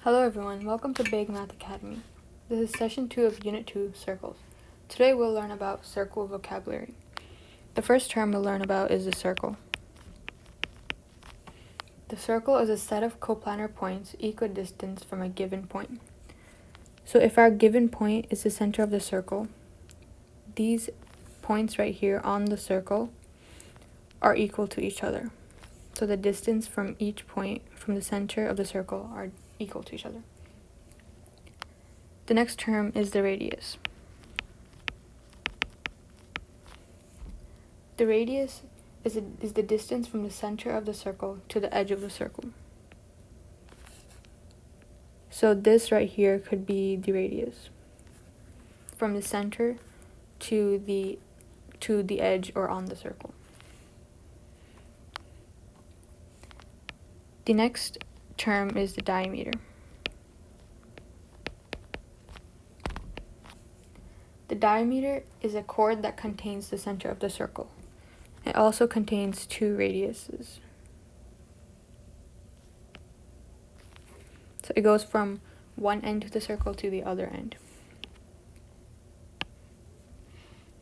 Hello everyone, welcome to Baig Math Academy. This is session 2 of Unit 2, Circles. Today we'll learn about circle vocabulary. The first term we'll learn about is the circle. The circle is a set of coplanar points equidistant from a given point. So if our given point is the center of the circle, these points right here on the circle are equal to each other. So the distance from each point from the center of the circle are equal to each other. The next term is the radius. The radius is the distance from the center of the circle to the edge of the circle. So this right here could be the radius from the center to the edge or on the circle. The next term is the diameter. The diameter is a chord that contains the center of the circle. It also contains two radiuses. So it goes from one end of the circle to the other end.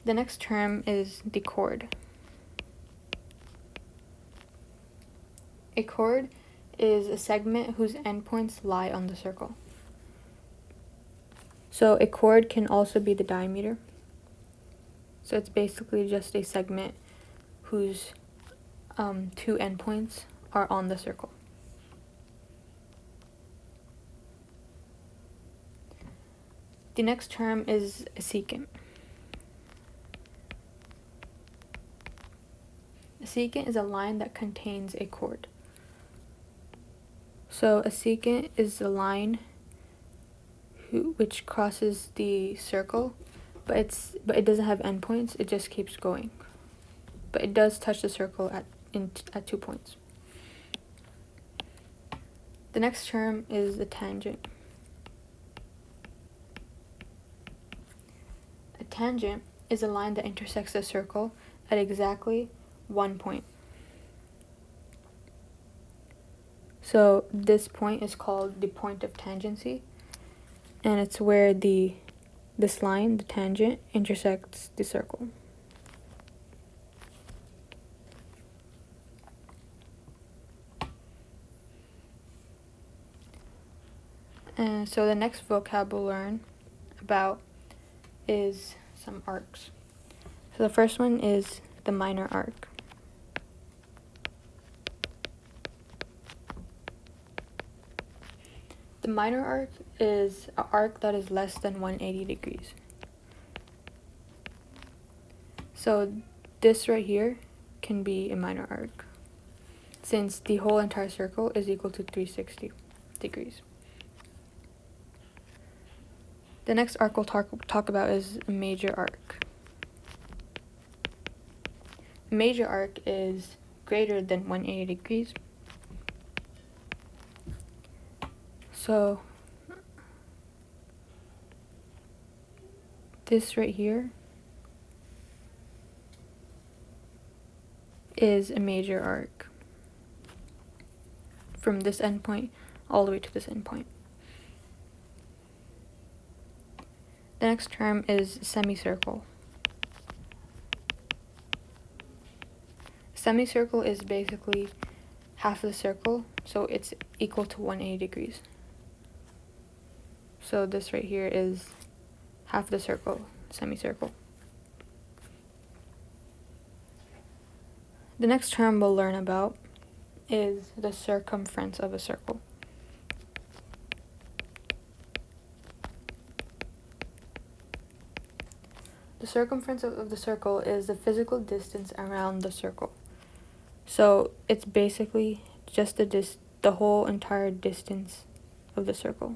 The next term is the chord. A chord is a segment whose endpoints lie on the circle. So a chord can also be the diameter. So it's basically just a segment whose two endpoints are on the circle. The next term is a secant. A secant is a line that contains a chord. So a secant is a line which crosses the circle, but it doesn't have endpoints. It just keeps going, but it does touch the circle at 2 points. The next term is the tangent. A tangent is a line that intersects the circle at exactly 1 point. So this point is called the point of tangency, and it's where this line, the tangent, intersects the circle. And so the next vocab we'll learn about is some arcs. So the first one is the minor arc. The minor arc is an arc that is less than 180 degrees. So this right here can be a minor arc, since the whole entire circle is equal to 360 degrees. The next arc we'll talk about is a major arc. A major arc is greater than 180 degrees. So this right here is a major arc from this endpoint all the way to this endpoint. The next term is semicircle. Semicircle is basically half of the circle, so it's equal to 180 degrees. So this right here is half of the circle, semicircle. The next term we'll learn about is the circumference of a circle. The circumference of the circle is the physical distance around the circle. So it's basically just the whole entire distance of the circle.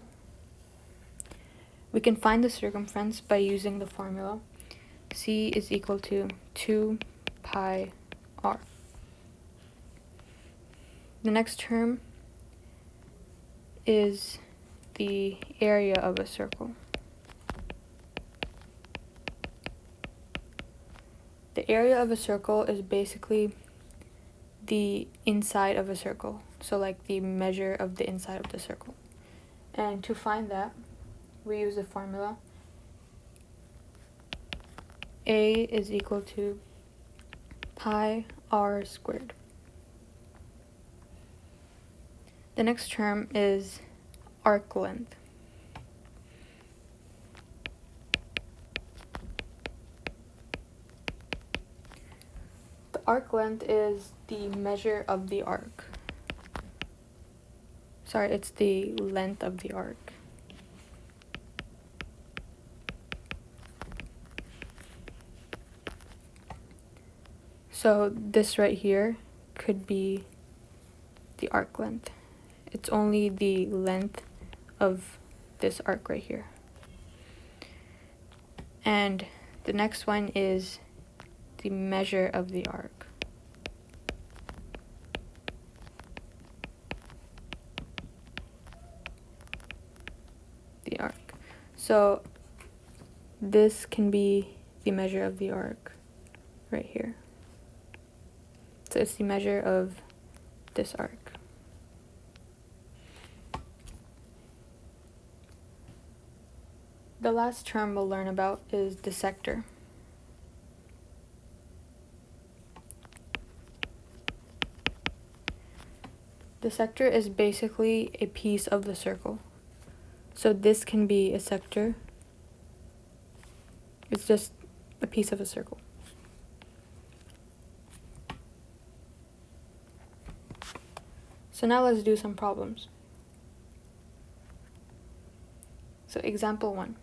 We can find the circumference by using the formula C is equal to 2 pi r. The next term is the area of a circle. The area of a circle is basically the inside of a circle, so like the measure of the inside of the circle. And to find that, we use the formula A is equal to pi r squared. The next term is arc length. The arc length is the measure of the arc. Sorry, it's the length of the arc. So this right here could be the arc length. It's only the length of this arc right here. And the next one is the measure of the arc. The arc. So this can be the measure of the arc right here. So it's the measure of this arc. The last term we'll learn about is the sector. The sector is basically a piece of the circle. So this can be a sector. It's just a piece of a circle. So now let's do some problems. So example 1.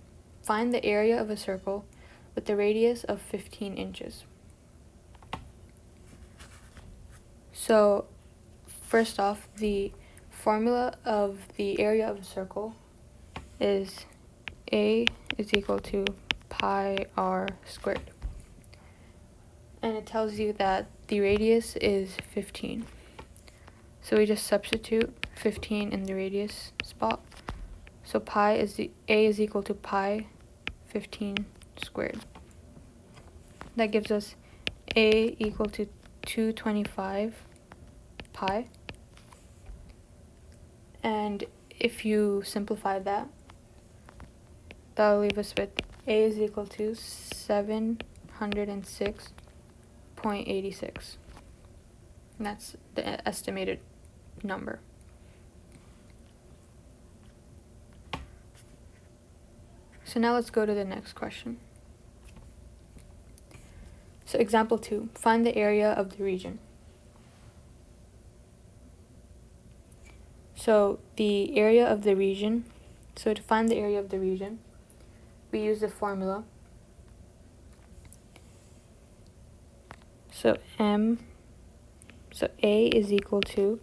Find the area of a circle with the radius of 15 inches. So first off, the formula of the area of a circle is A is equal to pi r squared. And it tells you that the radius is 15. So we just substitute 15 in the radius spot. So A is equal to pi 15 squared. That gives us A equal to 225 pi. And if you simplify that, that'll leave us with A is equal to 706.86. And that's the estimated number. So now let's go to the next question. So example 2, find the area of the region. So the area of the region, so to find the area of the region, we use the formula. So A is equal to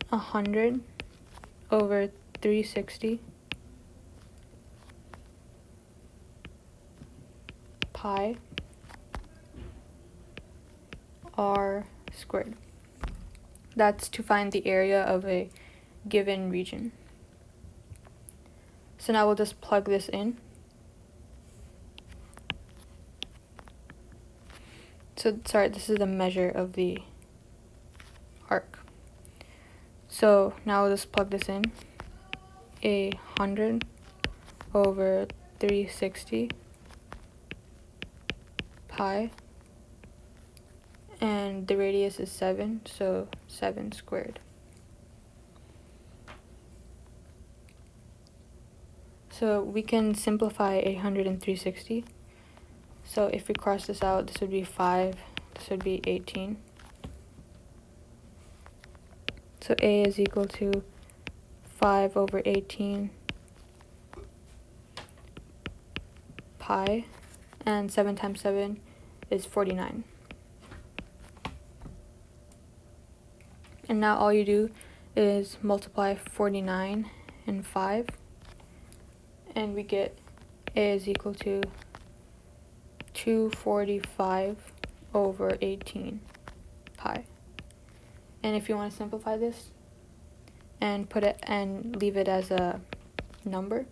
100 over 360 pi r squared. That's to find the area of a given region. So now we'll just plug this in. So sorry, this is the measure of the arc. So now we'll just plug this in. 100 over 360 pi, and the radius is 7, so 7 squared. So we can simplify 100 and 360. So if we cross this out, this would be 5, this would be 18. So A is equal to 5 over 18 pi, and 7 times 7 is 49. And now all you do is multiply 49 and 5, and we get A is equal to 245 over 18 pi. And if you want to simplify this and put it and leave it as a number,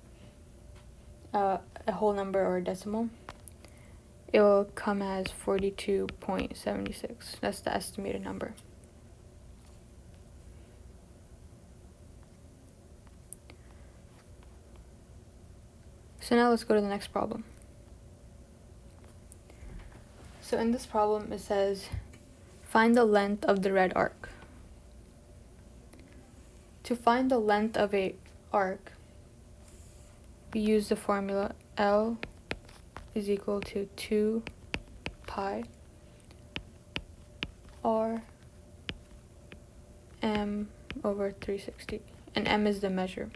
a whole number or a decimal, it will come as 42.76. That's the estimated number. So now let's go to the next problem. So in this problem it says, find the length of the red arc. To find the length of a arc, we use the formula L is equal to 2 pi r m over 360, and m is the measure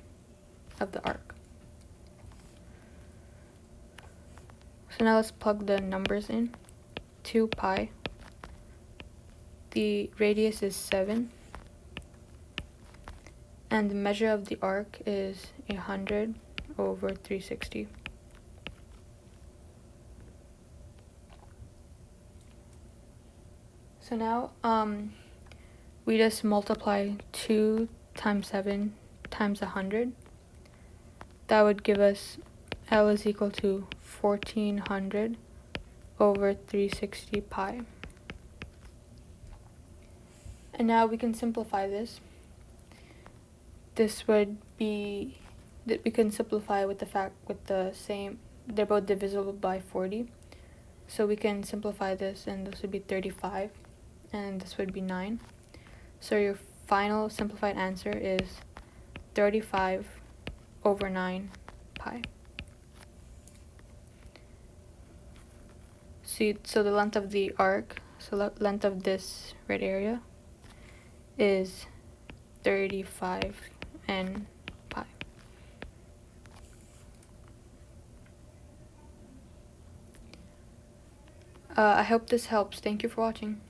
of the arc. So now let's plug the numbers in. 2 pi, the radius is 7, and the measure of the arc is 100 over 360. So now we just multiply 2 times 7 times 100. That would give us L is equal to 1400 over 360 pi. And now we can simplify this. This would be that we can simplify with the same, they're both divisible by 40. So we can simplify this, and this would be 35, and this would be 9. So your final simplified answer is 35 over 9 pi. So the length of the arc, so length of this red area is 35 n pi. I hope this helps. Thank you for watching.